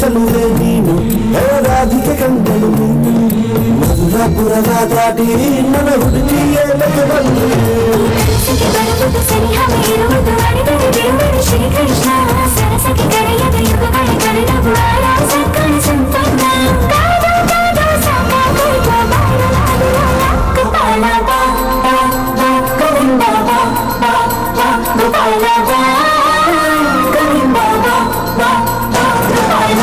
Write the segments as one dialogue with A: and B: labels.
A: ಚಲುವೆ ನೀನು ರಾಧಿಕೆ ಕಂಡಳು ಮಧುರಪುರದ ದಾಟಿ ನನ್ನ ಹುಡುಗಿಯೇ ಬಂದು ಶ್ರೀಕೃಷ್ಣ ಸರಸಕ್ಕೆ ಕರೆಯದ ಯುಗಗಳ ಕರೆದವು ಸಕ್ಕಳ ಸಂಪನ್ನ ಗೋಪಾಲ ಬಾ ಗೋವಿಂದ ಬಾ ಗೋಪಾಲ ಬಾ ಗೋವಿಂದ ಬಾ ಗೋಪಾಲ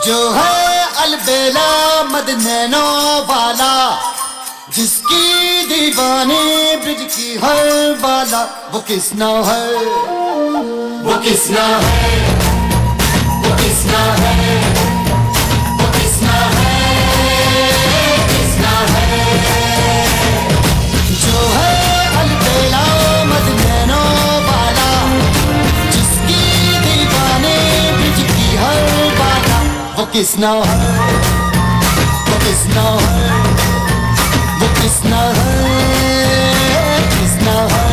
B: जो है अलबेला मदनैनो वाला जिसकी दीवानी ब्रिज की हर बाला वो किसना है वो किसना है वो किसना है वो किसना है किसना है जो है अलबेला मदनैनो वाला जिसकी दीवानी ब्रिज की हर बाला वो किसना है वो किसना है वो किसना है किसना है।